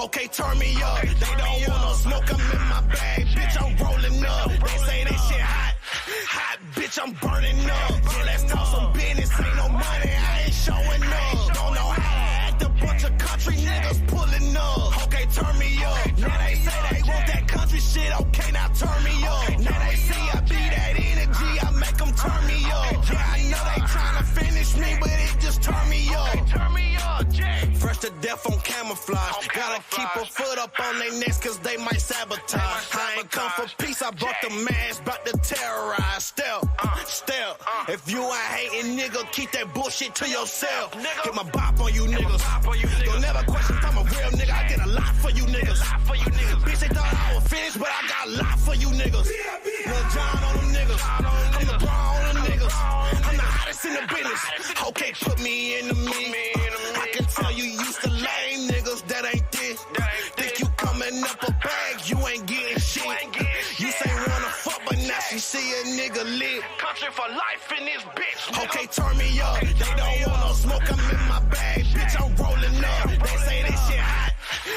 Okay, turn me up. They don't want no smoke, I'm in my bag. Bitch, I'm rolling up. They say that shit hot. Hot, bitch, I'm burning up. Yeah, let's talk some business. Ain't no money, I ain't showing up. Don't know how to act. A bunch of country niggas pulling up. Okay, turn me up. Now they say they want that country shit. Okay, now turn me up. Now they see I be that energy. I make them turn me up. Yeah, I know they tryna finish me, but it just turn me up. Turn me up, Jay. Fresh to death on camouflage. Gotta keep a foot up on their necks cause they might sabotage. I ain't come for peace, I brought the mask, bout to terrorize. Step. If you a hating nigga, keep that bullshit to yourself. Get my bop on you niggas. Don't never question if I'm a real nigga. I did a lot for you niggas. Bitch, they thought I was finished, but I got a lot for you niggas. Lil John on them niggas. I'm the bra on them niggas. I'm the hottest in the business. Okay, put me in the mix. I can tell you used to lame niggas that ain't this. Think you coming up a bag, you ain't getting shit. You say wanna fuck, but now she see a nigga lit. Country for life in this bitch. Okay, turn me up. They don't want no smoke, I'm in my bag. Bitch, I'm rolling up. They say this shit hot.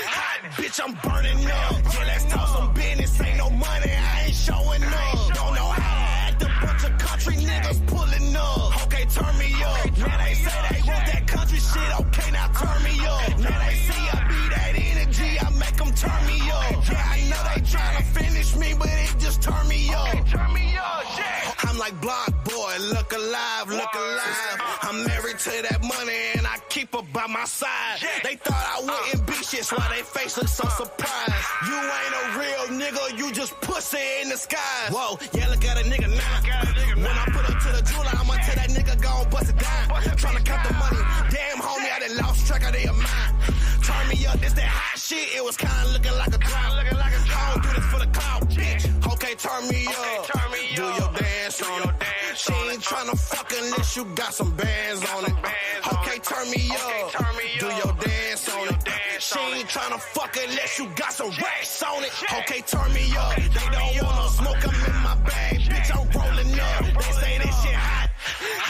Hot, bitch, I'm burning up. Yeah, let's talk some business. Ain't no money, I ain't showing up. Don't know how to act. A bunch of country niggas pulling up. Okay, turn me up. Now they say they want that country shit. Okay, now turn me up. Now they see I be that energy. I make them turn me up. Yeah, I know they tryna finish me, but it just turn me up. Turn me up, yeah. I'm like Block Boy, look alive, look alive. I'm married to that money and I keep her by my side. They thought I wouldn't be shit, so why they face look so surprised. You ain't a real nigga, you just pussy in the sky. Whoa, yeah, look at a nigga now. When I put up to the jeweler, I'ma tell that nigga go and bust it down. Tryna count the money, damn homie, I done lost track of their mind. Turn me up, this that hot shit, it was kinda looking like a drought. I don't do this for the clout, bitch. Okay, turn me up. Do your dance on it. She ain't tryna fuck unless you got some bands on it. Okay, turn me up. Do your dance on it. She ain't tryna fuck unless you got some racks on it. Okay, turn me up. They don't want no smoke, I'm in my bag. Bitch, I'm rolling up. They say this shit hot.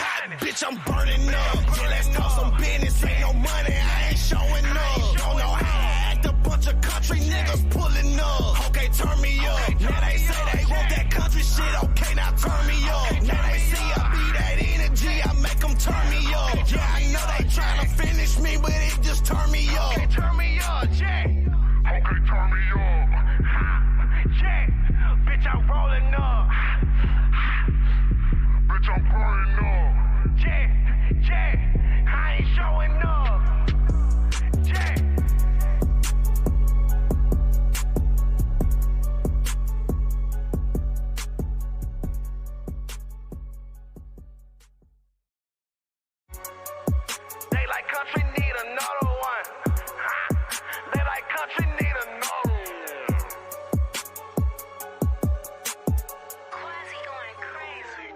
Hot, bitch, I'm burning up. Yeah, let's talk some business. Ain't no money, I ain't showing up. Don't know how to act. A bunch of country niggas pulling up. Okay, turn me up. Now they say they want that country shit. Okay, now turn me up. Now they see I be that energy. I make them turn me up. Yeah, I know they tryna finish me, but it just turn me up. Okay, turn me up, Jay. Okay, turn me up. Jay, bitch, I'm rolling up. Bitch, I'm burning up. Jay, I ain't showing up. Jay. They like country need another one. They like country need another one. Quasi going crazy.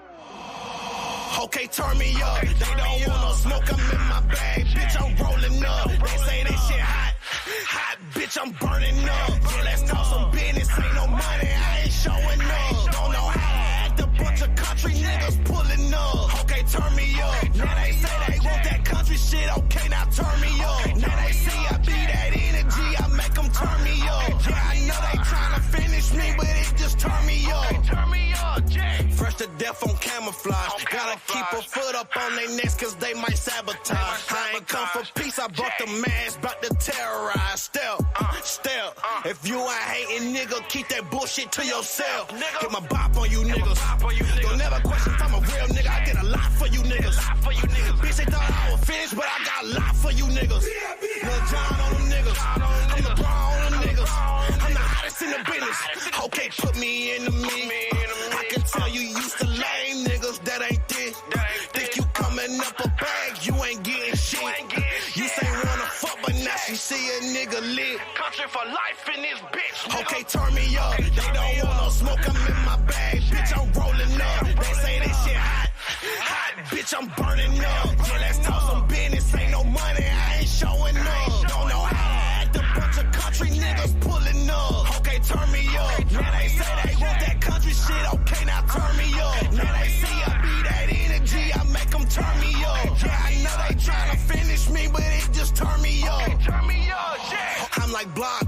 Okay, turn me up. They don't want no smoke, I'm in my bag. Bitch, I'm rolling up. They say that shit hot. Hot, bitch, I'm burning up. Yeah, let's talk some business. Ain't no money, I ain't showing up. Don't know how to act. A bunch of country niggas pulling up. Okay, turn me up. Now they say they want that country shit. Okay, now turn me up. Now they see I be that energy. I make them turn me up. Yeah, I know they tryna finish me, but it just turn me up. Turn me up, Jay. Fresh to death on camouflage. Gotta keep a foot up on their necks cause they might sabotage. I ain't come for peace, I brought the mask, bout to terrorize. Step. If you a hating nigga, keep that bullshit to yourself. Get my bop on you niggas. Don't never question if I'm a real nigga. I did a lot for you niggas. Bitch, they thought I was finished, but I got a lot for you niggas. Lil John on them niggas. I'm the bra on them niggas. I'm the hottest in the business. Okay, put me in the mix. I can tell you used to lame niggas that ain't this. Think you coming up a bag, you ain't getting shit. You say wanna fuck, but now she see a nigga lit. Country for life in this bitch. Okay, turn me up. They don't want no smoke, I'm in my bag. Bitch, I'm rolling up. They say this shit hot. Hot, bitch, I'm burning up. Yeah, let's talk some business. Ain't no money, I ain't showing up. Don't know how to act. A bunch of country niggas pulling up. Okay, turn me up. Now they say they want that country shit. Okay, now turn me up. Now they see I be that energy. I make them turn me up. Yeah, I know they tryna finish me, but it just turn me up. Okay, turn me up, yeah. I'm like Block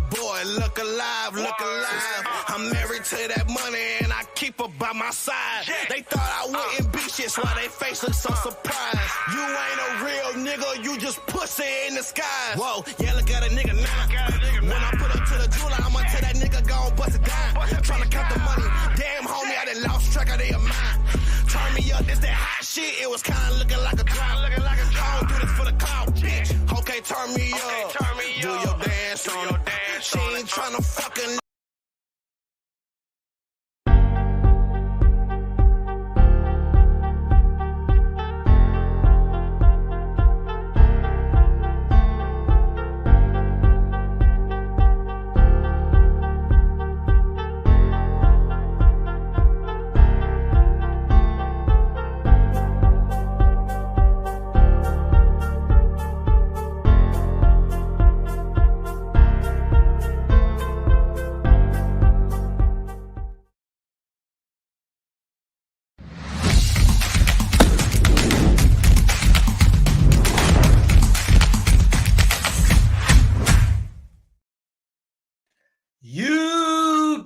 my side. They thought I wouldn't be shit, so why they face look so surprised. You ain't a real nigga, you just pussy in the skies. Whoa, yeah, look at a nigga now. When I put up to the jeweler, I'ma tell that nigga gon' bust it down. Tryna count the money. Damn, homie, I done lost track of their mind. Turn me up, this that hot shit. It was kinda looking like a drought. I don't do this for the clout, bitch. Okay, turn me up. Do your dance on her. She ain't tryna fucking.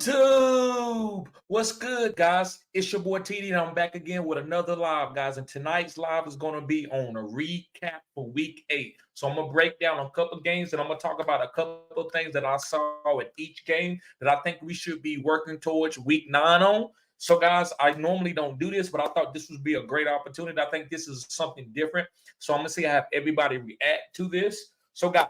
YouTube, what's good, guys? It's your boy TD, and I'm back again with another live, guys. And tonight's live is going to be on a recap for Week 8. So I'm going to break down a couple games, and I'm going to talk about a couple things that I saw at each game that I think we should be working towards Week 9 on. So, guys, I normally don't do this, but I thought this would be a great opportunity. I think this is something different. So I'm going to see how everybody react to this. So, guys,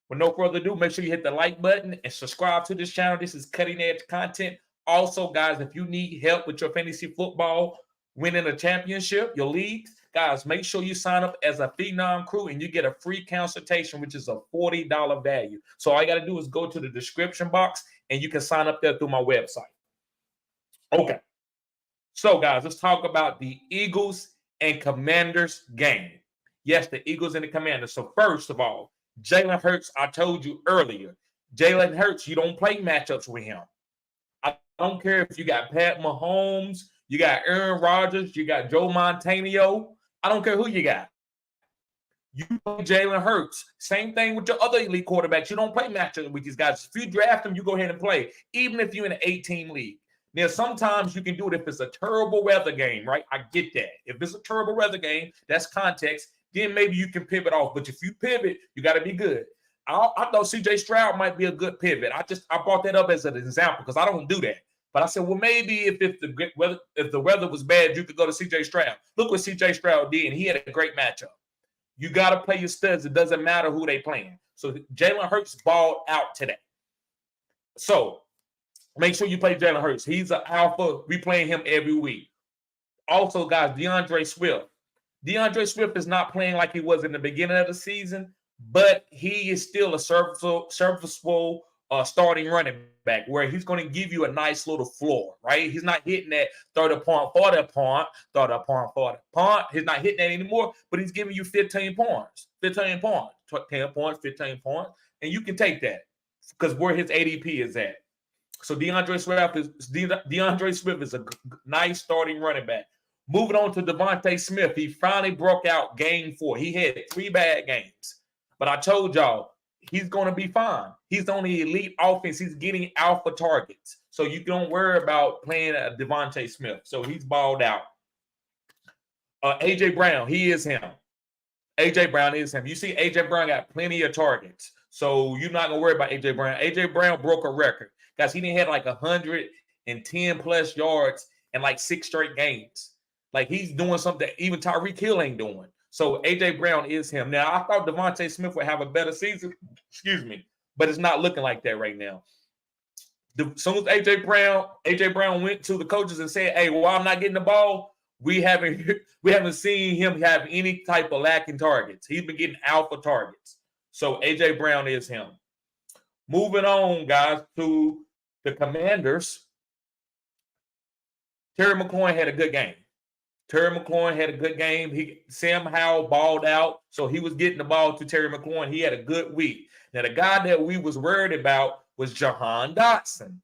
with no further ado, make sure you hit the like button and subscribe to this channel. This is cutting edge content. Also, guys, if you need help with your fantasy football, winning a championship, your leagues, guys, make sure you sign up as a Phenom Crew and you get a free consultation, which is a $40 value. So all you got to do is go to the description box and you can sign up there through my website. Okay. So, guys, let's talk about the Eagles and Commanders game. Yes, the Eagles and the Commanders. So, first of all, Jalen Hurts, I told you earlier, Jalen Hurts, you don't play matchups with him. I don't care if you got Pat Mahomes, you got Aaron Rodgers, you got Joe Montana. I don't care who you got. You play Jalen Hurts. Same thing with your other elite quarterbacks. You don't play matchups with these guys. If you draft them, you go ahead and play, even if you're in an 8-team league. Now, sometimes you can do it if it's a terrible weather game, right? I get that. If it's a terrible weather game, that's context. Then maybe you can pivot off. But if you pivot, you got to be good. I thought C.J. Stroud might be a good pivot. I brought that up as an example because I don't do that. But I said, well, maybe if the weather was bad, you could go to C.J. Stroud. Look what C.J. Stroud did, and he had a great matchup. You got to play your studs. It doesn't matter who they playing. So Jalen Hurts balled out today. So make sure you play Jalen Hurts. He's an alpha. We playing him every week. Also, guys, DeAndre Swift. DeAndre Swift is not playing like he was in the beginning of the season, but he is still a serviceable starting running back where he's going to give you a nice little floor, right? He's not hitting that 30 point, 40 point. He's not hitting that anymore, but he's giving you 15 points, 10 points, 15 points, and you can take that because where his ADP is at. So DeAndre Swift is a nice starting running back. Moving on to Devontae Smith, he finally broke out game 4. He had 3 bad games, but I told y'all he's going to be fine. He's on the elite offense. He's getting alpha targets, so you don't worry about playing Devontae Smith. So he's balled out. A.J. Brown, he is him. A.J. Brown is him. You see, A.J. Brown got plenty of targets, so you're not going to worry about A.J. Brown. A.J. Brown broke a record. Guys, he didn't have like 110-plus yards in like 6 straight games. Like, he's doing something that even Tyreek Hill ain't doing. So, A.J. Brown is him. Now, I thought Devontae Smith would have a better season, but it's not looking like that right now. As soon as A.J. Brown went to the coaches and said, hey, well, I'm not getting the ball, we haven't seen him have any type of lacking targets. He's been getting alpha targets. So, A.J. Brown is him. Moving on, guys, to the Commanders. Terry McLaurin had a good game. Sam Howell balled out, so he was getting the ball to Terry McLaurin. He had a good week. Now, the guy that we was worried about was Jahan Dotson.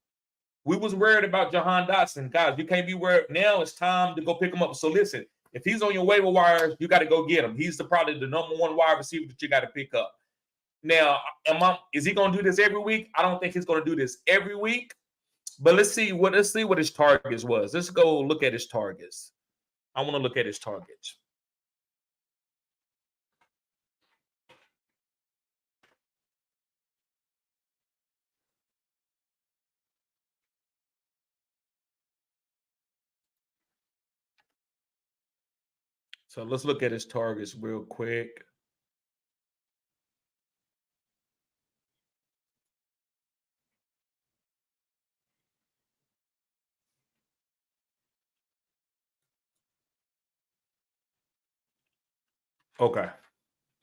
We was worried about Jahan Dotson. Guys, you can't be worried. Now it's time to go pick him up. So listen, if he's on your waiver wires, you got to go get him. He's probably the number 1 wide receiver that you got to pick up. Now, is he going to do this every week? I don't think he's going to do this every week. But let's see what his targets was. Let's go look at his targets. I want to look at his targets. So let's look at his targets real quick. Okay.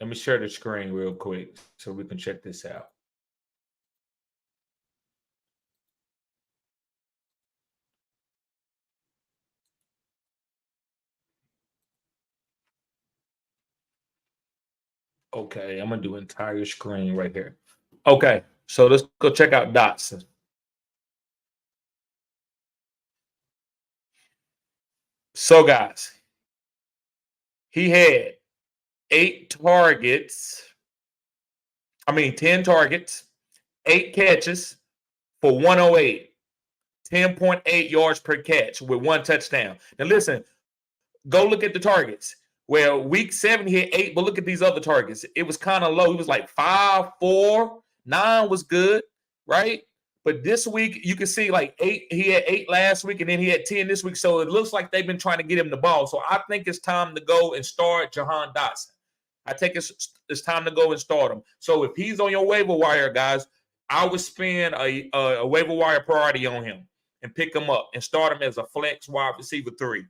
Let me share the screen real quick so we can check this out. Okay, I'm gonna do entire screen right here. Okay, so let's go check out Dotson. So, guys, he had 10 targets, 8 catches for 108, 10.8 yards per catch with 1 touchdown. Now, listen, go look at the targets. Well, week 7, he had 8, but look at these other targets. It was kind of low. It was like 5, 4, 9 was good, right? But this week, you can see like 8. He had 8 last week, and then he had 10 this week. So it looks like they've been trying to get him the ball. So I think it's time to go and start Jahan Dotson. I think it's time to go and start him. So if he's on your waiver wire, guys, I would spend a waiver wire priority on him and pick him up and start him as a flex wide receiver 3.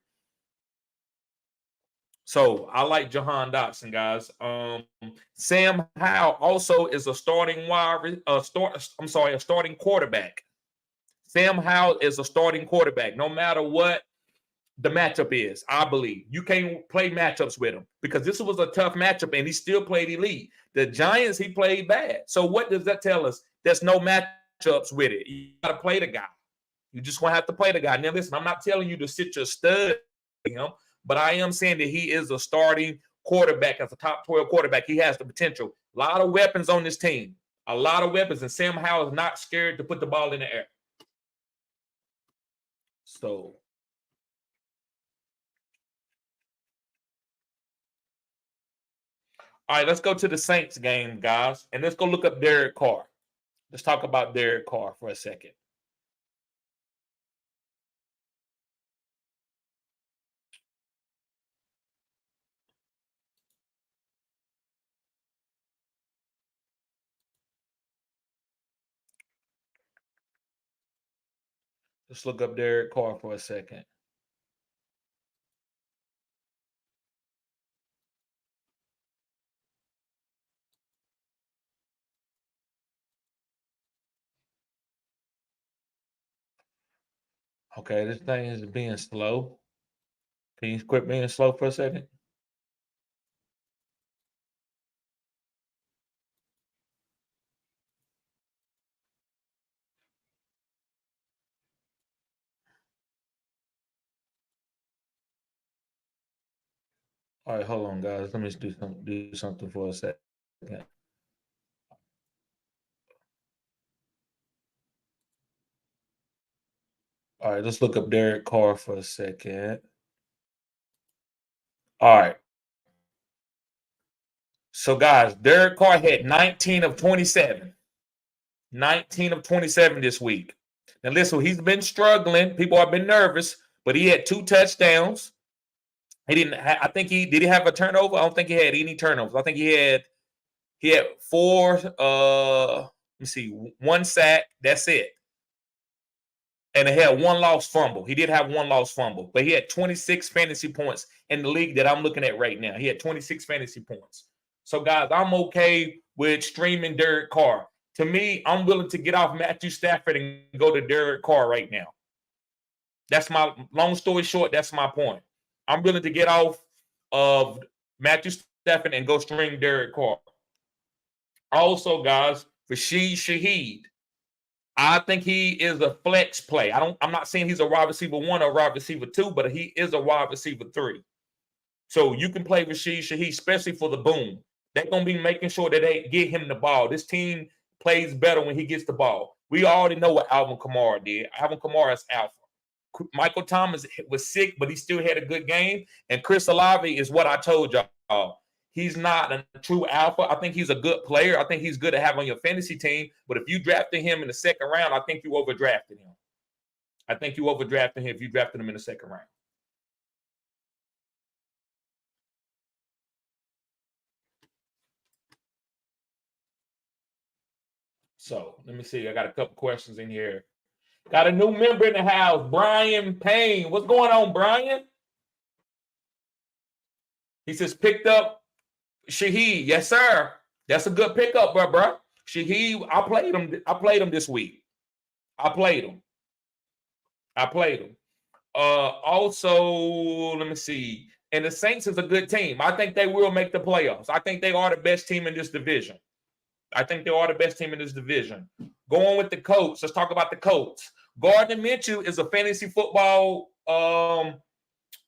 So I like Jahan Dotson, guys. Sam Howell also is a starting quarterback. Sam Howell is a starting quarterback, no matter what the matchup is. I believe you can't play matchups with him because this was a tough matchup, and he still played elite. The Giants, he played bad. So what does that tell us? There's no matchups with it. You got to play the guy. You just want to have to play the guy. Now, listen, I'm not telling you to sit your stud him. But I am saying that he is a starting quarterback, as a top 12 quarterback. He has the potential. A lot of weapons on this team. A lot of weapons. And Sam Howell is not scared to put the ball in the air. So, all right, let's go to the Saints game, guys. And let's go look up Derek Carr. Let's talk about Derek Carr for a second. Let's look up Derek Carr for a second. Okay, this thing is being slow. Can you quit being slow for a second? All right, hold on, guys. Let me do something for a second. All right, let's look up Derek Carr for a second. All right. So, guys, Derek Carr had 19 of 27. 19 of 27 this week. Now, listen, he's been struggling. People have been nervous, but he had 2 touchdowns. He didn't. Did he have a turnover? I don't think he had any turnovers. I think he had 4. Let me see, 1 sack. That's it. And he had 1 lost fumble. He did have 1 lost fumble, but he had 26 fantasy points in the league that I'm looking at right now. He had 26 fantasy points. So, guys, I'm okay with streaming Derek Carr. To me, I'm willing to get off Matthew Stafford and go to Derek Carr right now. That's my long story short. That's my point. I'm willing to get off of Matthew Stafford and go stream Derek Carr. Also, guys, Rashid Shaheed. I think he is a flex play. I'm not saying he's a wide receiver 1 or wide receiver 2, but he is a wide receiver 3. So you can play Rashid Shaheed, especially for the boom. They're going to be making sure that they get him the ball. This team plays better when he gets the ball. We already know what Alvin Kamara did. Alvin Kamara is alpha. Michael Thomas was sick, but he still had a good game. And Chris Olave is what I told y'all. He's not a true alpha. I think he's a good player. I think he's good to have on your fantasy team. But if you drafted him in the second round, I think you overdrafted him. I think you overdrafted him if you drafted him in the second round. So let me see. I got a couple questions in here. Got a new member in the house, Brian Payne. What's going on, Brian? He says picked up Shaheed. Yes, sir. That's a good pickup, bro. Shaheed, I played him this week. I played him. Also, let me see. And the Saints is a good team. I think they will make the playoffs. I think they are the best team in this division. Going with the Colts. Let's talk about the Colts. Gardner Minshew is a fantasy football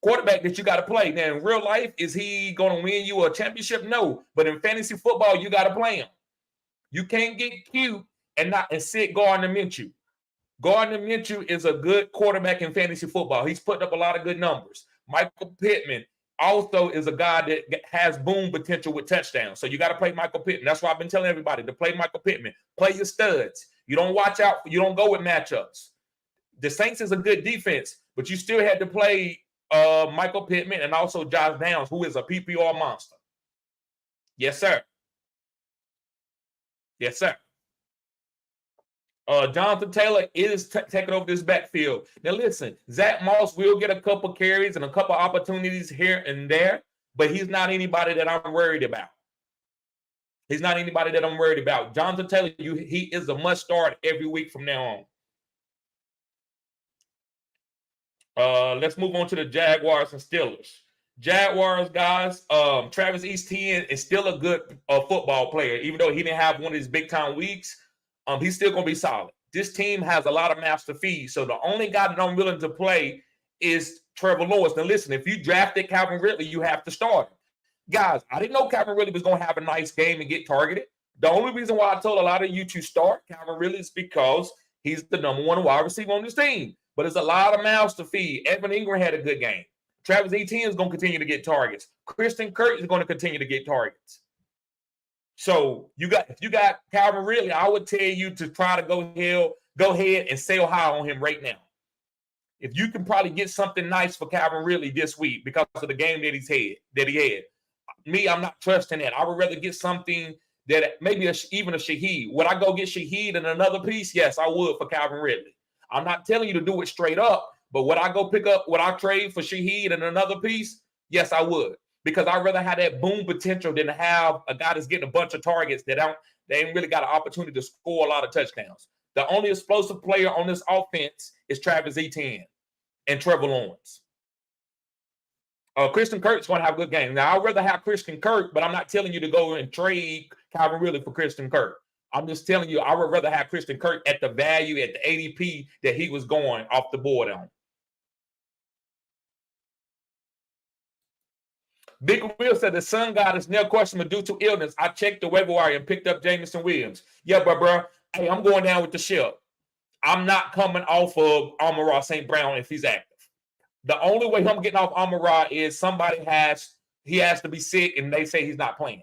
quarterback that you got to play. Now, in real life, is he going to win you a championship? No. But in fantasy football, you got to play him. You can't get cute and sit Gardner Minshew. Gardner Minshew is a good quarterback in fantasy football. He's putting up a lot of good numbers. Michael Pittman also is a guy that has boom potential with touchdowns. So you got to play Michael Pittman. That's why I've been telling everybody to play Michael Pittman. Play your studs. You don't watch out. You don't go with matchups. The Saints is a good defense, but you still had to play Michael Pittman and also Josh Downs, who is a PPR monster. Yes, sir. Jonathan Taylor is taking over this backfield. Now, listen, Zach Moss will get a couple carries and a couple opportunities here and there, but he's not anybody that I'm worried about. Jonathan Taylor, he is a must start every week from now on. Let's move on to the Jaguars and Steelers. Jaguars, guys, Travis Etienne is still a good football player, even though he didn't have one of his big-time weeks. He's still going to be solid. This team has a lot of master fees, so the only guy that I'm willing to play is Trevor Lawrence. Now, listen, if you drafted Calvin Ridley, you have to start him. Guys, I didn't know Calvin Ridley was going to have a nice game and get targeted. The only reason why I told a lot of you to start Calvin Ridley is because he's the number one wide receiver on this team. But it's a lot of mouths to feed. Evan Ingram had a good game. Travis Etienne is going to continue to get targets. Christian Kirk is going to continue to get targets. So if you got Calvin Ridley, I would tell you to try to go ahead and sell high on him right now. If you can probably get something nice for Calvin Ridley this week because of the game that he had. Me, I'm not trusting that. I would rather get something that maybe even a Shaheed. Would I go get Shaheed in another piece? Yes, I would for Calvin Ridley. I'm not telling you to do it straight up, but would I trade for Shaheed in another piece? Yes, I would. Because I'd rather have that boom potential than to have a guy that's getting a bunch of targets they ain't really got an opportunity to score a lot of touchdowns. The only explosive player on this offense is Travis Etienne and Trevor Lawrence. Christian Kirk's going to have a good game. Now, I'd rather have Christian Kirk, but I'm not telling you to go and trade Calvin Ridley for Christian Kirk. I'm just telling you I would rather have Christian Kirk at the value, at the ADP that he was going off the board on. Big Will said the Sun God is now questionable due to illness. I checked the waiver wire and picked up Jameson Williams. Yeah, bro. Hey, I'm going down with the ship. I'm not coming off of Amon-Ra St. Brown if he's active. The only way I'm getting off Amon-Ra is he has to be sick and they say he's not playing.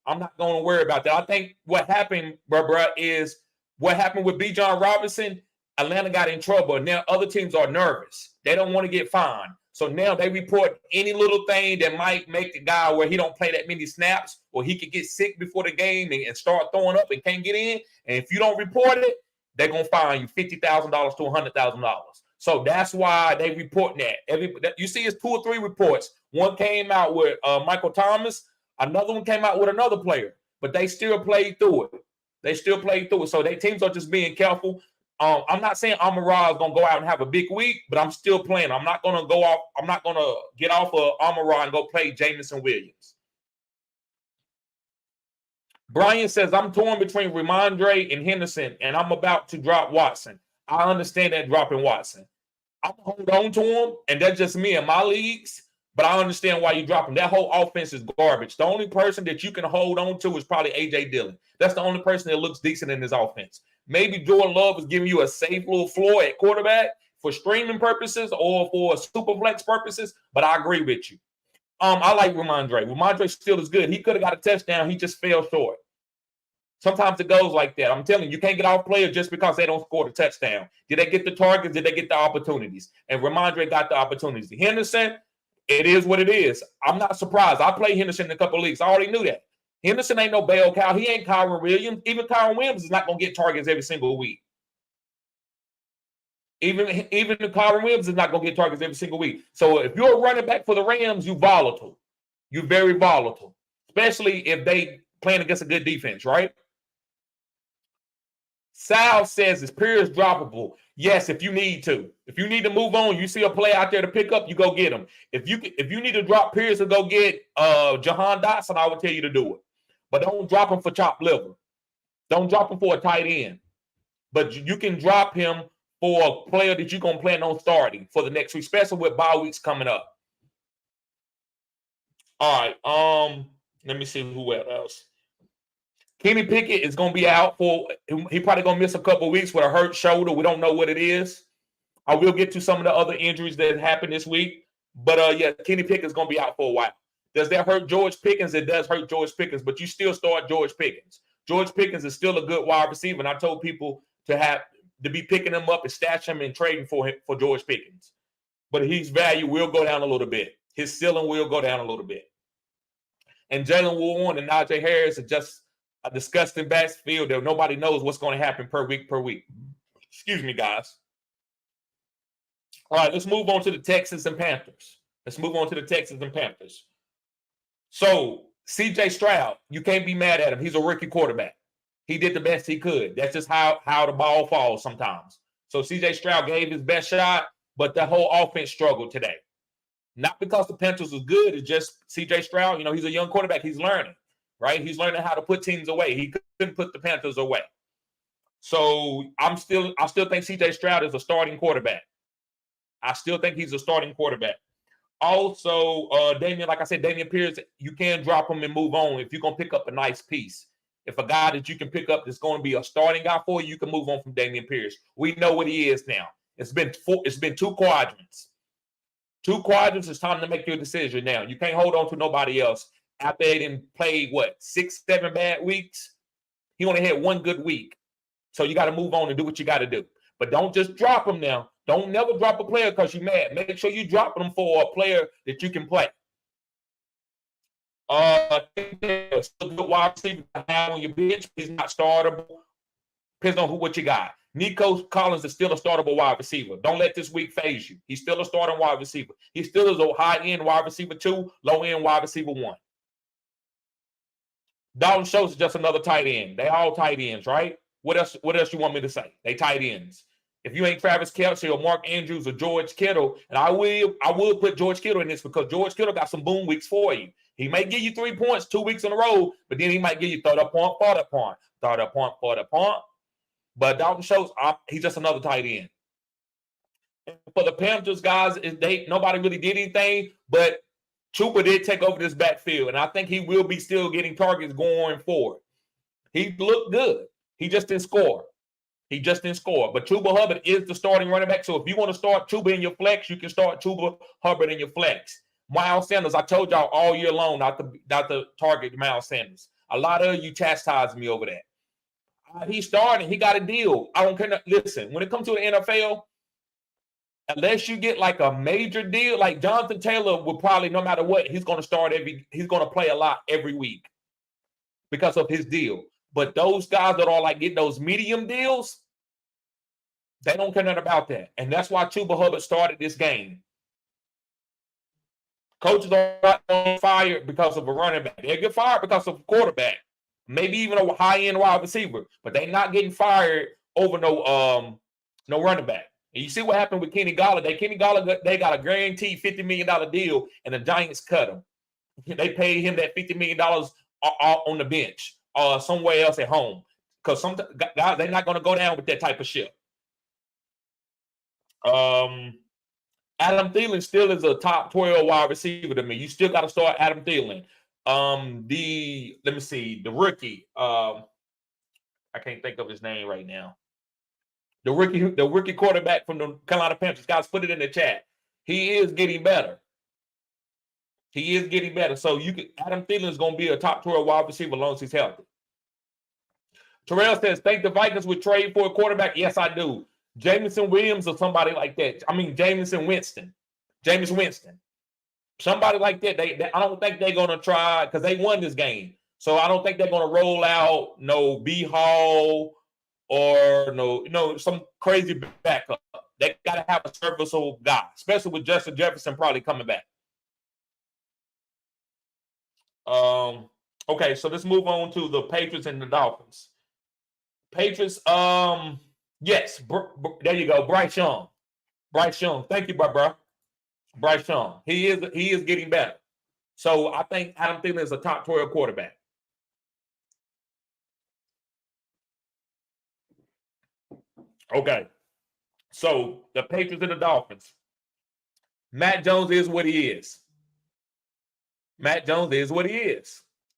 I'm not going to worry about that. I think what happened, bro, is what happened with B. John Robinson. Atlanta got in trouble. Now other teams are nervous. They don't want to get fined. So now they report any little thing that might make the guy where he don't play that many snaps or he could get sick before the game and start throwing up and can't get in. And if you don't report it, they're going to fine you $50,000 to $100,000. So that's why they report that. You see it's 2 or 3 reports. One came out with Michael Thomas. Another one came out with another player. But they still played through it. So their teams are just being careful. I'm not saying Amon-Ra is going to go out and have a big week, but I'm still playing. I'm not going to get off of Amon-Ra and go play Jameson Williams. Brian says, I'm torn between Ramondre and Henderson, and I'm about to drop Watson. I understand that dropping Watson. I'm going to hold on to him, and that's just me in my leagues. But I understand why you drop him. That whole offense is garbage. The only person that you can hold on to is probably A.J. Dillon. That's the only person that looks decent in this offense. Maybe Jordan Love is giving you a safe little floor at quarterback for streaming purposes or for super flex purposes, but I agree with you. I like Ramondre. Ramondre still is good. He could have got a touchdown. He just fell short. Sometimes it goes like that. I'm telling you, you can't get off players just because they don't score the touchdown. Did they get the targets? Did they get the opportunities? And Ramondre got the opportunities. Henderson, it is what it is. I'm not surprised. I played Henderson in a couple of leagues. I already knew that. Henderson ain't no bell cow. He ain't Kyron Williams. Even Kyron Williams is not going to get targets every single week. Even Kyron Williams is not going to get targets every single week. So if you're a running back for the Rams, you're volatile. You're very volatile, especially if they playing against a good defense, right? Sal says, is Pierce droppable? Yes, if you need to. If you need to move on, you see a play out there to pick up, you go get him. If you need to drop Pierce and go get Jahan Dotson, I would tell you to do it. But don't drop him for chopped liver. Don't drop him for a tight end. But you can drop him for a player that you're going to plan on starting for the next week, especially with bye weeks coming up. All right. Let me see who else. Kenny Pickett is going to be out for – he probably going to miss a couple of weeks with a hurt shoulder. We don't know what it is. I will get to some of the other injuries that happened this week. But, yeah, Kenny Pickett is going to be out for a while. Does that hurt George Pickens? It does hurt George Pickens, but you still start George Pickens. George Pickens is still a good wide receiver, and I told people to be picking him up and stash him and trading for George Pickens. But his value will go down a little bit. His ceiling will go down a little bit. And Jalen Warren and Najee Harris are just a disgusting backfield that nobody knows what's going to happen per week. Excuse me, guys. All right, let's move on to the Texans and Panthers. So, C.J. Stroud, you can't be mad at him. He's a rookie quarterback. He did the best he could. That's just how the ball falls sometimes. So, C.J. Stroud gave his best shot, but the whole offense struggled today. Not because the Panthers was good. It's just C.J. Stroud, he's a young quarterback. He's learning, right? He's learning how to put teams away. He couldn't put the Panthers away. So, I still think C.J. Stroud is a starting quarterback. I still think he's a starting quarterback. Also, Dameon Pierce, you can drop him and move on if you're going to pick up a nice piece. If a guy that you can pick up that's going to be a starting guy for you, you can move on from Dameon Pierce. We know what he is now. It's been two quadrants. 2 quadrants, it's time to make your decision now. You can't hold on to nobody else. After they didn't play, 6-7 bad weeks? He only had 1 good week. So you got to move on and do what you got to do. But don't just drop him now. Don't never drop a player because you're mad. Make sure you drop them for a player that you can play. Still good wide receiver on your bench. He's not startable. Depends on what you got. Nico Collins is still a startable wide receiver. Don't let this week phase you. He's still a starting wide receiver. He still is a high-end wide receiver 2, low-end wide receiver 1. Dalton Schultz is just another tight end. They all tight ends, right? What else you want me to say? They tight ends. If you ain't Travis Kelce or Mark Andrews or George Kittle, and I will put George Kittle in this because George Kittle got some boom weeks for you. He may give you 3 points 2 weeks in a row, but then he might give you third point, fourth point. But Dalton Schultz, he's just another tight end. And for the Panthers, guys, nobody really did anything, but Chuba did take over this backfield, and I think he will be still getting targets going forward. He looked good. He just didn't score. But Chuba Hubbard is the starting running back. So if you want to start Chuba in your flex, you can start Chuba Hubbard in your flex. Miles Sanders, I told y'all all year long not to target Miles Sanders. A lot of you chastised me over that. He's starting. He got a deal. I don't care. Listen, when it comes to the NFL, unless you get like a major deal, like Jonathan Taylor will probably, no matter what, he's going to play a lot every week because of his deal. But those guys that are like getting those medium deals, they don't care nothing about that. And that's why Chuba Hubbard started this game. Coaches are not fired because of a running back. They get fired because of a quarterback. Maybe even a high-end wide receiver. But they're not getting fired over no running back. And you see what happened with Kenny Golladay. Kenny Golladay, they got a guaranteed $50 million deal, and the Giants cut him. They paid him that $50 million on the bench. Somewhere else at home, because some guys, they're not going to go down with that type of shit. Adam Thielen still is a top 12 wide receiver to me. You still got to start Adam Thielen. Let me see, the rookie. I can't think of his name right now. The rookie quarterback from the Carolina Panthers. Guys, put it in the chat. He is getting better. He is getting better. So Adam Thielen is going to be a top 12 wide receiver as long as he's healthy. Terrell says, think the Vikings would trade for a quarterback? Yes, I do. Jameson Williams or somebody like that. I mean, Jameis Winston. Somebody like that. I don't think they're going to try because they won this game. So I don't think they're going to roll out no B Hall or no some crazy backup. They got to have a serviceable guy, especially with Justin Jefferson probably coming back. Okay, so let's move on to the Patriots and the Dolphins. Patriots, yes, there you go, Bryce Young. Thank you, bro. Bryce Young. He is getting better. So I think Adam Thielen is a top 12 quarterback. Okay. So the Patriots and the Dolphins. Matt Jones is what he is.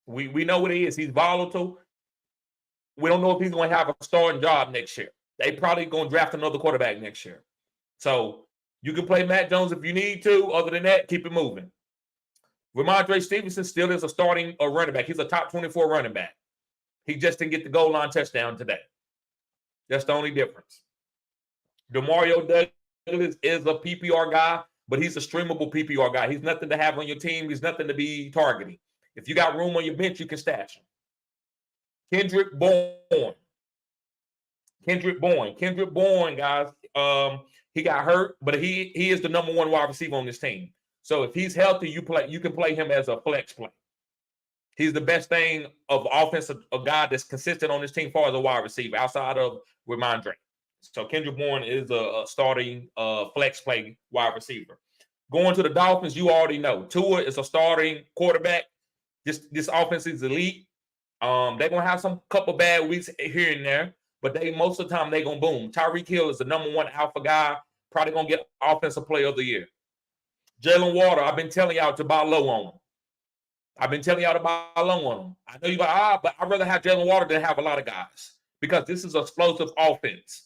We know what he is. He's volatile. We don't know if he's going to have a starting job next year. They probably going to draft another quarterback next year. So you can play Matt Jones if you need to. Other than that, keep it moving. Ramondre Stevenson still is a starting running back. He's a top 24 running back. He just didn't get the goal line touchdown today. That's the only difference. DeMario Douglas is a PPR guy, but he's a streamable PPR guy. He's nothing to have on your team. He's nothing to be targeting. If you got room on your bench, you can stash him. Kendrick Bourne, guys. He got hurt, but he is the number one wide receiver on this team. So if he's healthy, you can play him as a flex play. He's the best thing of offensive, a guy that's consistent on this team as far as a wide receiver outside of Ramondre. So Kendrick Bourne is a starting flex play wide receiver. Going to the Dolphins, you already know. Tua is a starting quarterback. This offense is elite. They're gonna have some couple bad weeks here and there, but most of the time they're gonna boom. Tyreek Hill is the number one alpha guy, probably gonna get offensive player of the year. Jalen Water, I've been telling y'all to buy low on him. I know you go, but I'd rather have Jalen Water than have a lot of guys because this is an explosive offense.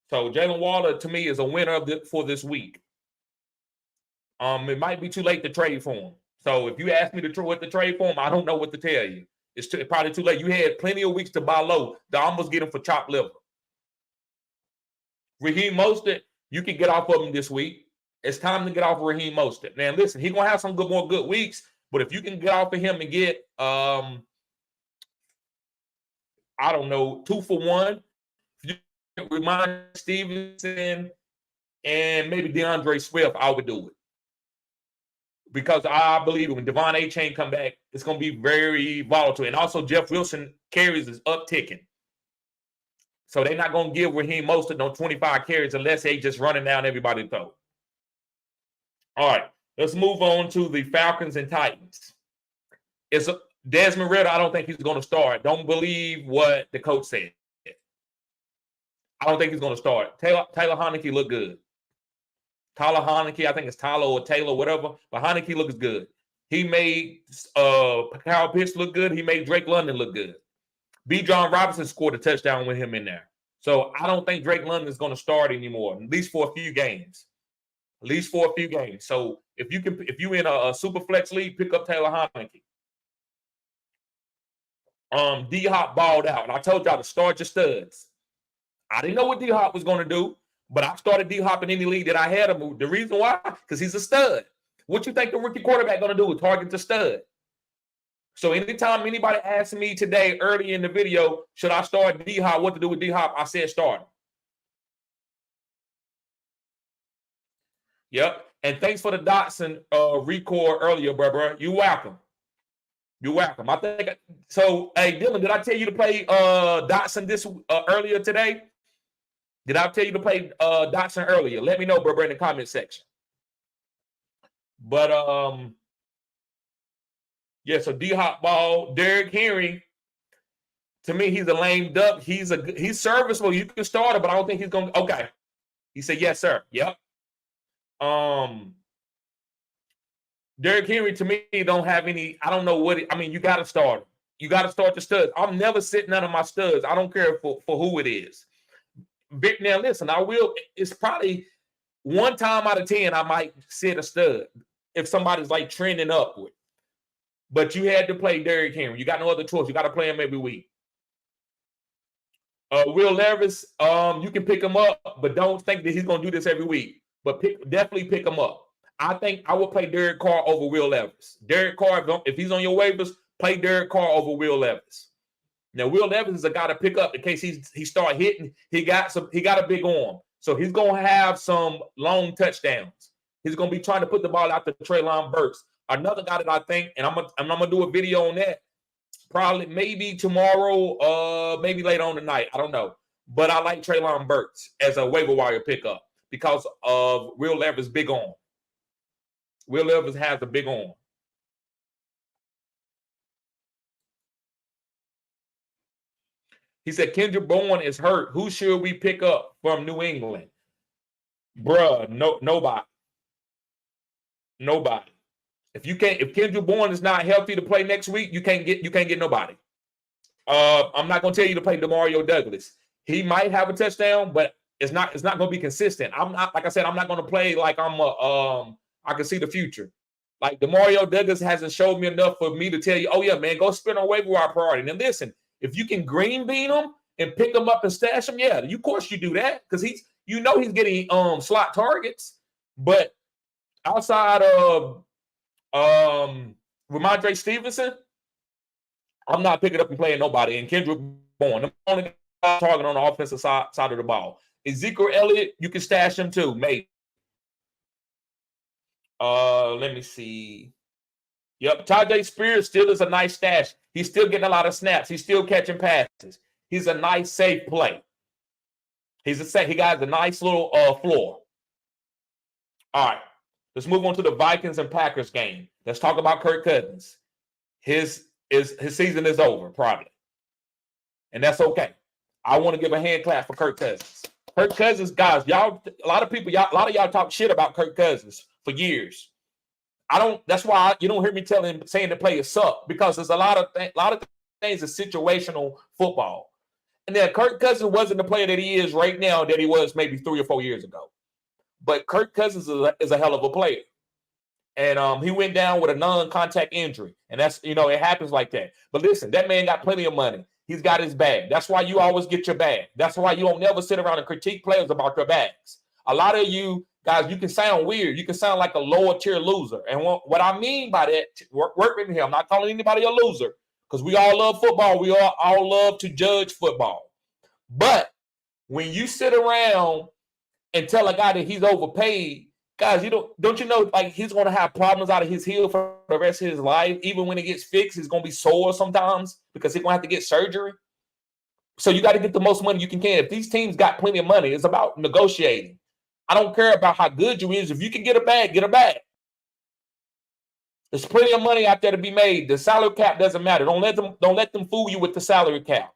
So Jalen Water to me is a winner for this week. It might be too late to trade for him. So if you ask me what to trade for him, I don't know what to tell you. It's probably too late. You had plenty of weeks to buy low to almost get him for chopped liver. Raheem Mostert, you can get off of him this week. It's time to get off of Raheem Mostert. Now, listen, he's going to have some more good weeks, but if you can get off of him and get, I don't know, 2 for 1, if you remind Stevenson and maybe DeAndre Swift, I would do it. Because I believe when Devon A-Chain come back, it's going to be very volatile. And also Jeff Wilson carries is upticking. So they're not going to give Raheem Mostert no 25 carries unless they just running down everybody's throat. All right, let's move on to the Falcons and Titans. It's Desmond Ridder. I don't think he's going to start. Don't believe what the coach said. I don't think he's going to start. Taylor Heineke looked good. Tyler Heineke, I think it's Tyler or Taylor, whatever, but Heineke looks good. He made Kyle Pitts look good. He made Drake London look good. B. John Robinson scored a touchdown with him in there. So I don't think Drake London is going to start anymore, at least for a few games. So if you in a super flex league, pick up Taylor Heineke. D-Hop balled out. And I told y'all to start your studs. I didn't know what D-Hop was going to do. But I started D-Hop in any league that I had him. The reason why? Because he's a stud. What you think the rookie quarterback going to do? Target the stud. So anytime anybody asked me today, early in the video, should I start D-Hop, what to do with D-Hop, I said start him. Yep. And thanks for the Dotson record earlier, bro. You're welcome. I think so. Hey, Dylan, did I tell you to play Dotson this earlier today? Did I tell you to play Dotson earlier? Let me know, bro, in the comment section. But yeah, so D-Hop ball, Derrick Henry. To me, he's a lame duck. He's serviceable. You can start him, but I don't think he's going to. Okay. He said, yes, sir. Yep. Derrick Henry, to me, don't have any. I don't know what. You got to start him. You got to start the studs. I'm never sitting none of my studs. I don't care for who it is. Now, listen, I will. It's probably one time out of 10 I might sit a stud if somebody's like trending upward. But you had to play Derrick Henry. You got no other choice. You got to play him every week. Will Levis, you can pick him up, but don't think that he's going to do this every week. But definitely pick him up. I think I will play Derek Carr over Will Levis. Derek Carr, if he's on your waivers, play Derek Carr over Will Levis. Now, Will Levis is a guy to pick up in case he start hitting. He got a big arm, so he's going to have some long touchdowns. He's going to be trying to put the ball out to Treylon Burks. Another guy that I think, and I'm gonna do a video on that. Probably maybe tomorrow, maybe later on tonight. I don't know. But I like Treylon Burks as a waiver wire pickup because of Will Levis' big arm. Will Levis has a big arm. He said, Kendrick Bourne is hurt. Who should we pick up from New England? Bruh, nobody. Nobody. If Kendrick Bourne is not healthy to play next week, you can't get nobody. I'm not gonna tell you to play Demario Douglas. He might have a touchdown, but it's not gonna be consistent. I'm not, like I said, I'm not gonna play like I can see the future. Like Demario Douglas hasn't showed me enough for me to tell you, oh yeah, man, go spin on waiver wire priority. And listen, if you can green bean him and pick him up and stash him, yeah, of course you do that because he's getting slot targets. But outside of Ramondre Stevenson, I'm not picking up and playing nobody. And Kendrick Bourne, the only guy target on the offensive side of the ball. Ezekiel Elliott, you can stash him too, maybe. Let me see. Yep, Tajay Spears still is a nice stash. He's still getting a lot of snaps. He's still catching passes. He's a nice, safe play. He got a nice little floor. All right. Let's move on to the Vikings and Packers game. Let's talk about Kirk Cousins. His season is over, probably. And that's okay. I want to give a hand clap for Kirk Cousins. Kirk Cousins, guys, a lot of y'all talk shit about Kirk Cousins for years. That's why you don't hear me saying the players suck, because there's a lot of things is situational football. And then Kirk Cousins wasn't the player that he is right now that he was maybe 3 or 4 years ago. But Kirk Cousins is a hell of a player. And he went down with a non-contact injury. And that's, it happens like that. But listen, that man got plenty of money. He's got his bag. That's why you always get your bag. That's why you don't never sit around and critique players about their bags. A lot of you guys, you can sound weird. You can sound like a lower tier loser. And what I mean by that, work with me here. I'm not calling anybody a loser because we all love football. We all love to judge football. But when you sit around and tell a guy that he's overpaid, guys, don't you know, like, he's going to have problems out of his heel for the rest of his life. Even when it gets fixed, he's going to be sore sometimes because he's going to have to get surgery. So you got to get the most money you can. If these teams got plenty of money, it's about negotiating. I don't care about how good you is. If you can get a bag, get a bag. There's plenty of money out there to be made. The salary cap doesn't matter. Don't let them fool you with the salary cap.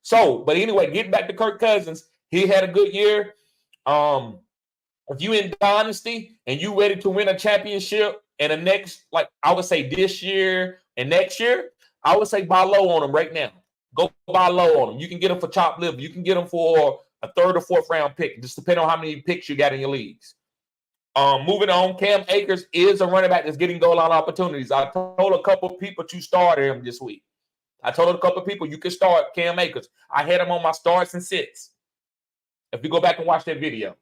So, but anyway, getting back to Kirk Cousins, he had a good year. If you in Dynasty and you ready to win a championship in the next, like I would say this year and next year, I would say buy low on him right now. Go buy low on him. You can get him for chopped liver. You can get him for a 3rd or 4th round pick, just depending on how many picks you got in your leagues. Moving on, Cam Akers is a running back that's getting goal line opportunities. I told a couple of people to start him this week. I told a couple of people you can start Cam Akers. I had him on my starts and sits. If you go back and watch that video.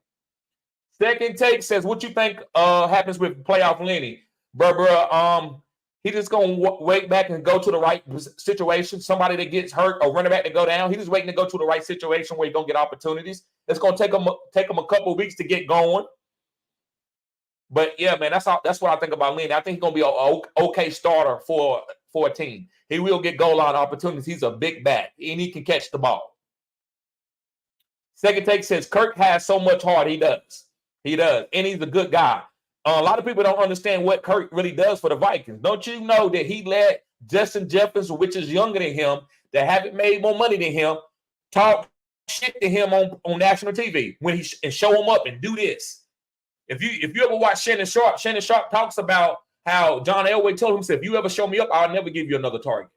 Second Take says, what you think happens with playoff Lenny? Bruh, he just going to wait back and go to the right situation. Somebody that gets hurt or running back to go down. He's just waiting to go to the right situation where he's going to get opportunities. It's going to take him a couple of weeks to get going. But, yeah, man, that's what I think about Lenny. I think he's going to be an okay starter for a team. He will get goal line opportunities. He's a big back, and he can catch the ball. Second Take says, Kirk has so much heart. He does. He does. And he's a good guy. A lot of people don't understand what Kirk really does for the Vikings. Don't you know that he let Justin Jefferson, which is younger than him, that haven't made more money than him, talk shit to him on national TV and show him up and do this. If you ever watch Shannon Sharp talks about how John Elway told him, said, if you ever show me up, I'll never give you another target.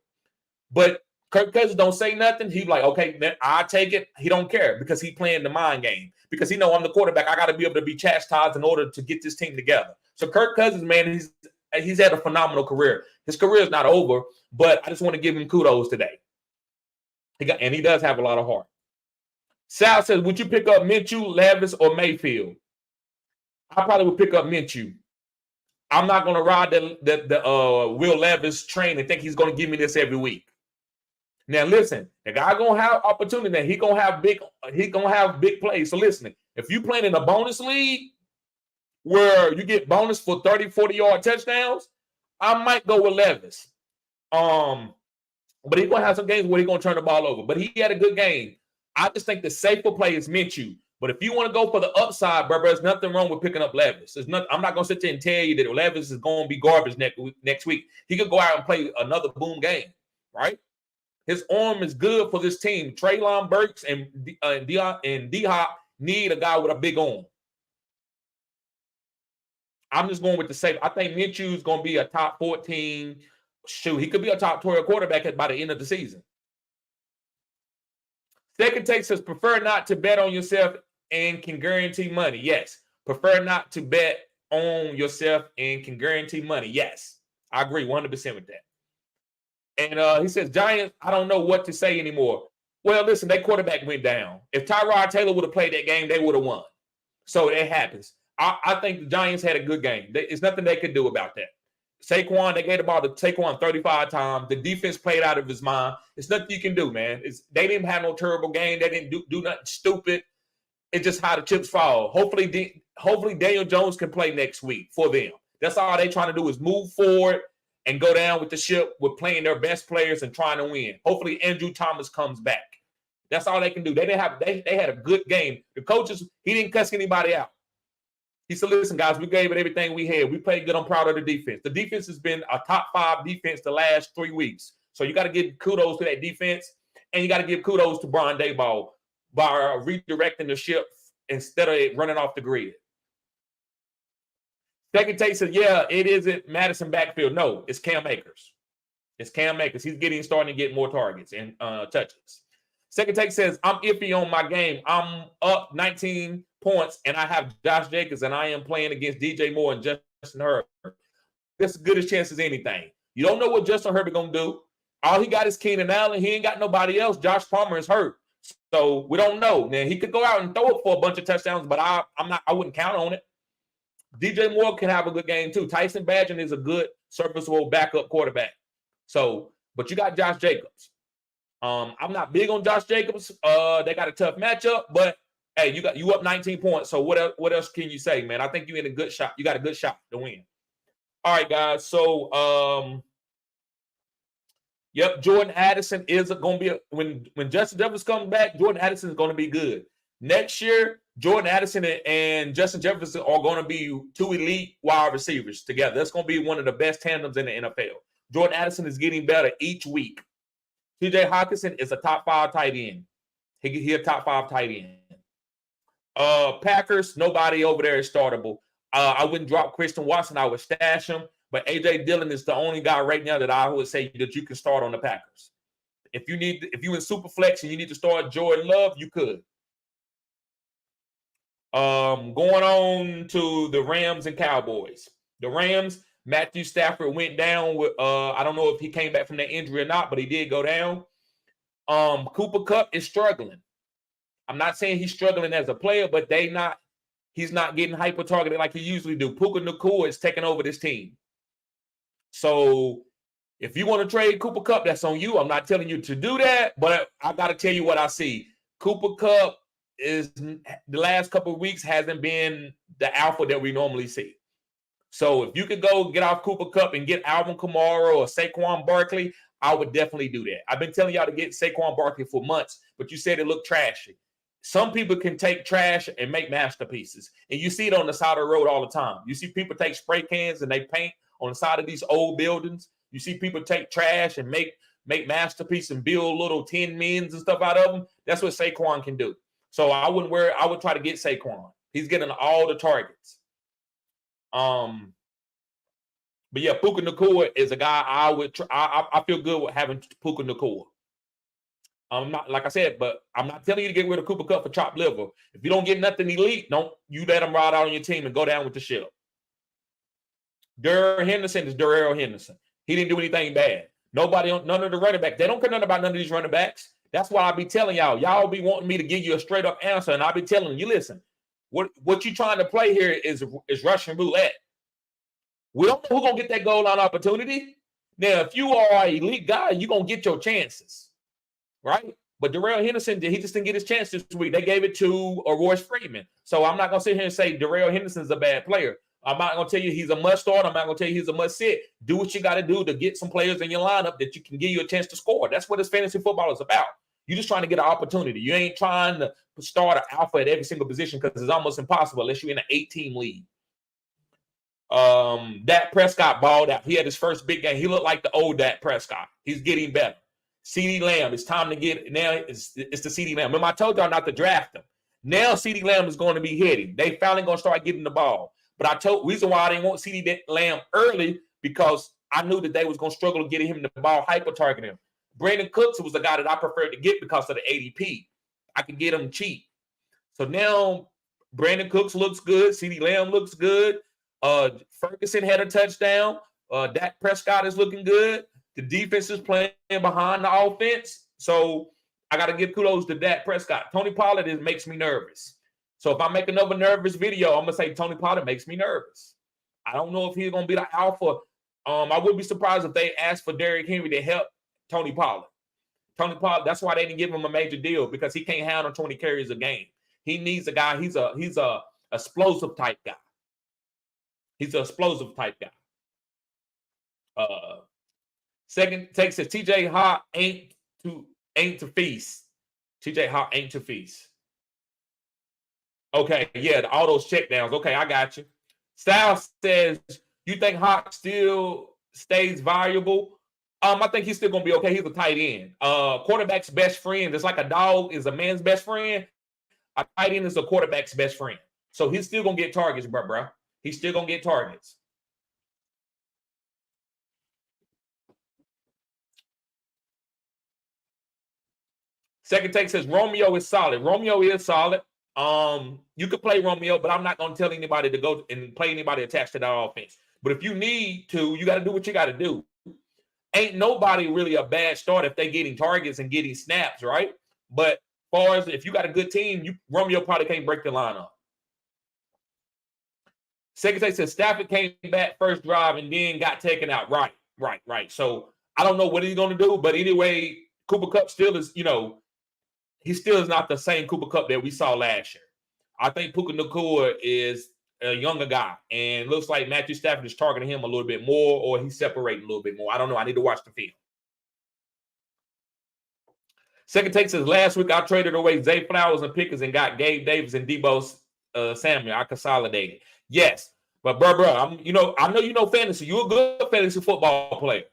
But Kirk Cousins don't say nothing. He's like, okay, I'll take it. He don't care because he playing the mind game. Because he know I'm the quarterback. I got to be able to be chastised in order to get this team together. So Kirk Cousins, man, he's had a phenomenal career. His career is not over, but I just want to give him kudos today. And he does have a lot of heart. Sal says, would you pick up Minshew, Levis, or Mayfield? I probably would pick up Minshew. I'm not going to ride the Will Levis train and think he's going to give me this every week. Now, listen, the guy going to have opportunity. He going to have big plays. So, listen, if you playing in a bonus league where you get bonus for 30, 40-yard touchdowns, I might go with Levis. But he's going to have some games where he's going to turn the ball over. But he had a good game. I just think the safer play is Minshew. But if you want to go for the upside, bro, there's nothing wrong with picking up Levis. I'm not going to sit there and tell you that Levis is going to be garbage next week. He could go out and play another boom game, right? His arm is good for this team. Treylon Burks and D-Hop need a guy with a big arm. I'm just going with the safe. I think Minshew is going to be a top 14. Shoot, he could be a top 12 quarterback by the end of the season. Second take says, prefer not to bet on yourself and can guarantee money. Yes. Prefer not to bet on yourself and can guarantee money. Yes. I agree 100% with that. And he says, Giants, I don't know what to say anymore. Well, listen, their quarterback went down. If Tyrod Taylor would have played that game, they would have won. So it happens. I think the Giants had a good game. There's nothing they could do about that. Saquon, they gave the ball to Saquon 35 times. The defense played out of his mind. It's nothing you can do, man. They didn't have no terrible game. They didn't do nothing stupid. It's just how the chips fall. Hopefully Daniel Jones can play next week for them. That's all they're trying to do is move forward and go down with the ship with playing their best players and trying to win. Hopefully Andrew Thomas comes back. That's all they can do. They had a good game. The coaches, he didn't cuss anybody out. He said, listen, guys, we gave it everything we had. We played good. I'm proud of the defense. The defense has been a top 5 defense the last 3 weeks. So you got to give kudos to that defense, and you got to give kudos to Brian Daboll by redirecting the ship instead of it running off the grid. Second take says, yeah, it isn't Madison backfield. No, it's Cam Akers. It's Cam Akers. He's starting to get more targets and touches. Second take says, I'm iffy on my game. I'm up 19 points, and I have Josh Jacobs, and I am playing against DJ Moore and Justin Herbert. That's as good a chance as anything. You don't know what Justin Herbert going to do. All he got is Keenan Allen. He ain't got nobody else. Josh Palmer is hurt. So we don't know. Now, he could go out and throw it for a bunch of touchdowns, but I wouldn't count on it. DJ Moore can have a good game, too. Tyson Bagent is a good, serviceable backup quarterback. So, but you got Josh Jacobs. I'm not big on Josh Jacobs. They got a tough matchup, but hey, you up 19 points. So what else can you say, man? I think you're in a good shot. You got a good shot to win. All right, guys. So yep, Jordan Addison is going to be when Justin Jefferson comes back, Jordan Addison is going to be good. Next year, Jordan Addison and Justin Jefferson are going to be 2 elite wide receivers together. That's going to be one of the best tandems in the NFL. Jordan Addison is getting better each week. TJ Hawkinson is a top 5 tight end. He a top 5 tight end. Packers, nobody over there is startable. I wouldn't drop Christian Watson. I would stash him. But A.J. Dillon is the only guy right now that I would say that you can start on the Packers. If you in super flex and you need to start Jordan Love, you could. Going on to the Rams and Cowboys. The Rams, Matthew Stafford went down with I don't know if he came back from that injury or not, but he did go down. Cooper Kupp is struggling. I'm not saying he's struggling as a player, but he's not getting hyper targeted like he usually do. Puka Nacua is taking over this team. So if you want to trade Cooper Kupp, that's on you. I'm not telling you to do that, but I got to tell you what I see. Cooper Kupp is the last couple of weeks hasn't been the alpha that we normally see. So if you could go get off Cooper Kupp and get Alvin Kamara or Saquon Barkley, I would definitely do that. I've been telling y'all to get Saquon Barkley for months, but you said it looked trashy. Some people can take trash and make masterpieces, and you see it on the side of the road all the time. You see people take spray cans and they paint on the side of these old buildings. You see people take trash and make masterpieces and build little tin mins and stuff out of them. That's what Saquon can do. So I wouldn't worry. I would try to get Saquon. He's getting all the targets. But yeah, Puka Nacua is a guy I would try. I feel good with having Puka Nacua. I'm not, like I said, but I'm not telling you to get rid of Cooper Kupp for chopped liver. If you don't get nothing elite, don't you let him ride out on your team and go down with the ship. Darrell Henderson is Darrell Henderson. He didn't do anything bad. None of the running backs. They don't care nothing about none of these running backs. That's why I be telling y'all. Y'all be wanting me to give you a straight up answer, and I be telling you, listen, what you trying to play here is Russian roulette. We don't know who's gonna get that goal line opportunity. Now, if you are an elite guy, you're gonna get your chances, right? But Darrell Henderson, he just didn't get his chance this week. They gave it to Royce Freeman. So I'm not gonna sit here and say Darrell Henderson's a bad player. I'm not going to tell you he's a must start. I'm not going to tell you he's a must sit. Do what you got to do to get some players in your lineup that you can give you a chance to score. That's what this fantasy football is about. You're just trying to get an opportunity. You ain't trying to start an alpha at every single position because it's almost impossible unless you're in an 8-team league. Dak Prescott balled out. He had his first big game. He looked like the old Dak Prescott. He's getting better. CeeDee Lamb, it's time to get now. It's the CeeDee Lamb. Remember, I told y'all not to draft him. Now CeeDee Lamb is going to be hitting. They finally going to start getting the ball. But reason why I didn't want CeeDee Lamb early because I knew that they was going to struggle to get him the ball, hyper-targeting him. Brandon Cooks was the guy that I preferred to get because of the ADP. I could get him cheap. So now Brandon Cooks looks good. CeeDee Lamb looks good. Ferguson had a touchdown. Dak Prescott is looking good. The defense is playing behind the offense. So I got to give kudos to Dak Prescott. Tony Pollard makes me nervous. So if I make another nervous video, I'm going to say Tony Pollard makes me nervous. I don't know if he's going to be the alpha. I wouldn't be surprised if they asked for Derrick Henry to help Tony Pollard. Tony Pollard, that's why they didn't give him a major deal because he can't handle 20 carries a game. He needs a guy. He's a explosive type guy. He's an explosive type guy. Second take says TJ Hawk ain't to feast. TJ Hawk ain't to feast. Okay, yeah, all those checkdowns. Okay, I got you. Styles says, you think Hawk still stays valuable? I think he's still going to be okay. He's a tight end. Quarterback's best friend, just like a dog is a man's best friend, a tight end is a quarterback's best friend. So he's still going to get targets, bro. He's still going to get targets. Second take says, Romeo is solid. Romeo is solid. You could play Romeo, but I'm not going to tell anybody to go and play anybody attached to that offense. But if you need to, you got to do what you got to do. Ain't nobody really a bad start if they getting targets and getting snaps, right? But as far as if you got a good team, Romeo probably can't break the lineup. Second take says Stafford came back first drive and then got taken out. Right. So I don't know what he's going to do, but anyway, Cooper Kupp still is, he still is not the same Cooper Kupp that we saw last year. I think Puka Nacua is a younger guy, and looks like Matthew Stafford is targeting him a little bit more, or he's separating a little bit more. I don't know. I need to watch the film. Second take says, last week I traded away Zay Flowers and Pickens and got Gabe Davis and Deebo Samuel. I consolidated. Yes, but bro, I know you know fantasy. You're a good fantasy football player.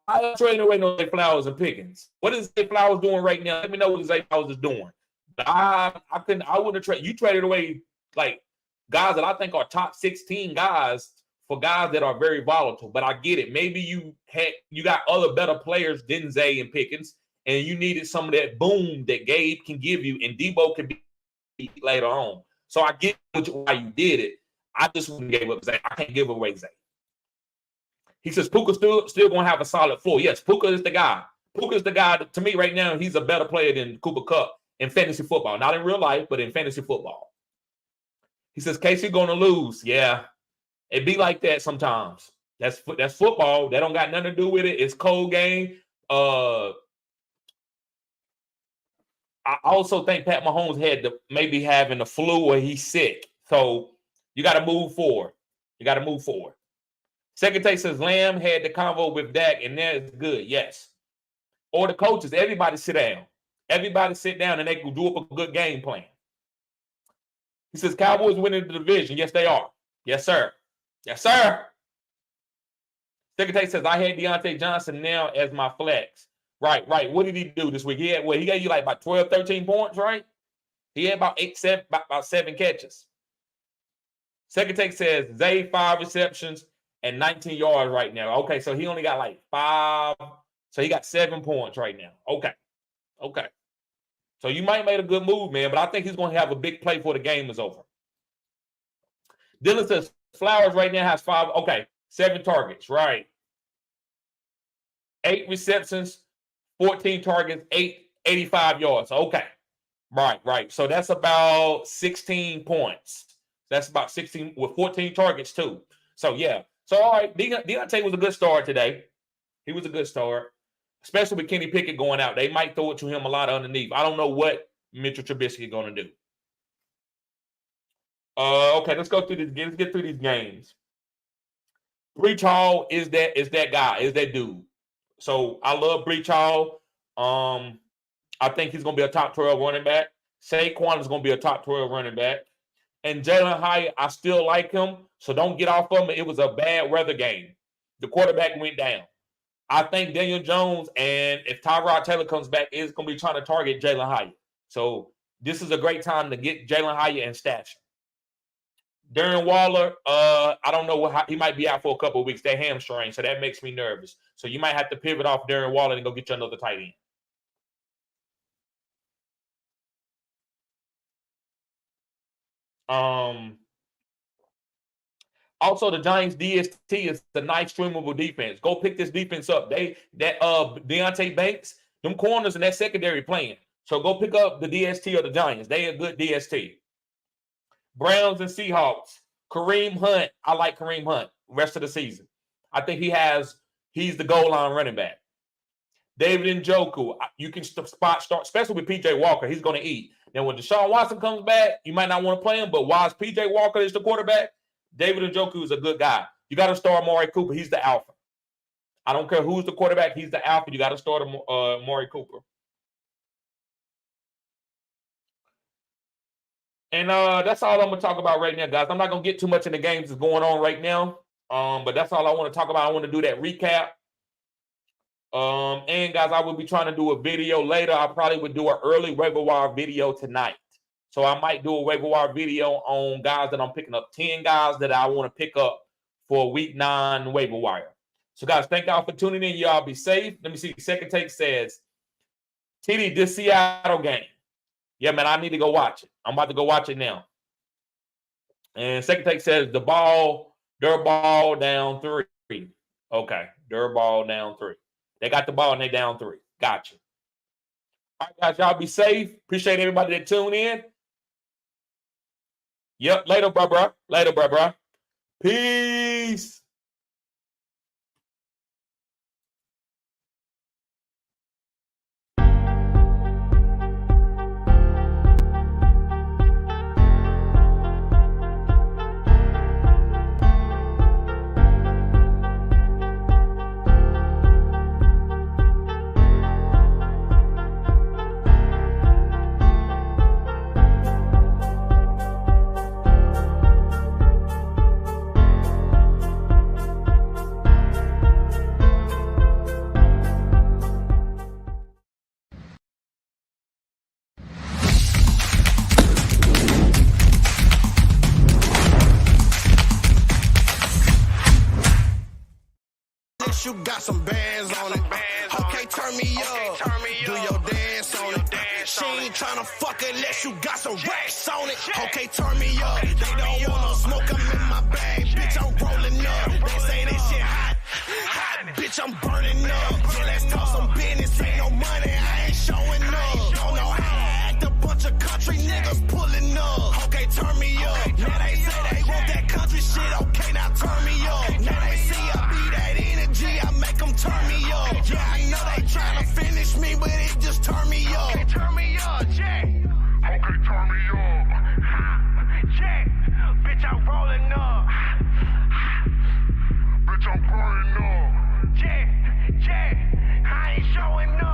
I'm trading away no Zay Flowers and Pickens. What is Zay Flowers doing right now? Let me know what Zay Flowers is doing. I wouldn't have traded. You traded away like guys that I think are top 16 guys for guys that are very volatile. But I get it. Maybe you got other better players than Zay and Pickens, and you needed some of that boom that Gabe can give you, and Deebo can be later on. So I get why you did it. I just wouldn't give up Zay. I can't give away Zay. He says Puka's still going to have a solid floor. Yes, Puka is the guy. Puka is the guy. To me right now, he's a better player than Cooper Kupp in fantasy football. Not in real life, but in fantasy football. He says Casey going to lose. Yeah, it be like that sometimes. That's football. That don't got nothing to do with it. It's cold game. I also think Pat Mahomes had to maybe having the flu or he's sick. So you got to move forward. Second take says Lamb had the convo with Dak, and that's good. Yes. Or the coaches, everybody sit down. Everybody sit down, and they can do up a good game plan. He says Cowboys winning the division. Yes, they are. Yes, sir. Yes, sir. Second take says I had Deontay Johnson now as my flex. Right. What did he do this week? He gave you like about 12, 13 points, right? He had about 7 catches. Second take says Zay 5 receptions and 19 yards right now. Okay, so he only got like 5. So he got 7 points right now. Okay. So you might make a good move, man, but I think he's going to have a big play before the game is over. Dylan says Flowers right now has 5. Okay, 7 targets, right. 8 receptions, 14 targets, 85 yards. Okay. Right. So that's about 16 points. That's about 16 with 14 targets too. So yeah. So all right, Deontay was a good start today. He was a good start, especially with Kenny Pickett going out. They might throw it to him a lot underneath. I don't know what Mitchell Trubisky is going to do. Okay, let's go through this. Let's get through these games. Breach Hall is that guy, is that dude. So I love Breach Hall. I think he's going to be a top 12 running back. Saquon is going to be a top 12 running back. And Jalen Hyatt, I still like him, so don't get off of him. It was a bad weather game. The quarterback went down. I think Daniel Jones, and if Tyrod Taylor comes back, is going to be trying to target Jalen Hyatt. So this is a great time to get Jalen Hyatt and stash him. Darren Waller, I don't know he might be out for a couple of weeks. That hamstring, so that makes me nervous. So you might have to pivot off Darren Waller and go get you another tight end. Also, the Giants DST is the nice streamable defense. Go pick this defense up. Deontay Banks, them corners and that secondary playing. So go pick up the DST of the Giants. They a good DST. Browns and Seahawks. Kareem Hunt. I like Kareem Hunt rest of the season. I think he's the goal line running back. David Njoku, you can start, especially with PJ Walker. He's going to eat. Then when Deshaun Watson comes back, you might not want to play him, but while PJ Walker is the quarterback, David Njoku is a good guy. You got to start Amari Cooper. He's the alpha. I don't care who's the quarterback. He's the alpha. You got to start Amari Cooper. And that's all I'm going to talk about right now, guys. I'm not going to get too much in the games that's going on right now, but that's all I want to talk about. I want to do that recap. And guys, I will be trying to do a video later. I probably would do an early waiver wire video tonight. So I might do a waiver wire video on guys that I'm picking up, 10 guys that I want to pick up for week 9 waiver wire. So guys, thank y'all for tuning in. Y'all be safe. Let me see. Second take says, TD, this Seattle game. Yeah, man, I need to go watch it. I'm about to go watch it now. And second take says their ball down 3. Okay, their ball down 3. They got the ball and they down 3. Gotcha. All right, guys, y'all be safe. Appreciate everybody that tuned in. Yep, later, bro. Peace. You got some bands on it. Okay, turn me up. Do your dance on it. She ain't tryna fuck unless you got some racks on it. Okay, turn me up. They don't wanna smoke, I'm in my bag. Bitch, I'm rolling up. They say that shit hot. Bitch, I'm burning up. Yeah, let's talk some business. Ain't no money, I ain't showing up. Don't know how to act, a bunch of country niggas pulling up. Okay, turn me up. Now they say they want that country shit. Okay, now turn me up. Now they see I be that energy, I make them turn me up. Yeah, I know they tryna finish me, but it just turn me up. Okay, turn me up, Jay. Okay, turn me up. Jay, bitch, I'm rolling up. Bitch, I'm burning up. Jay, I ain't showing up.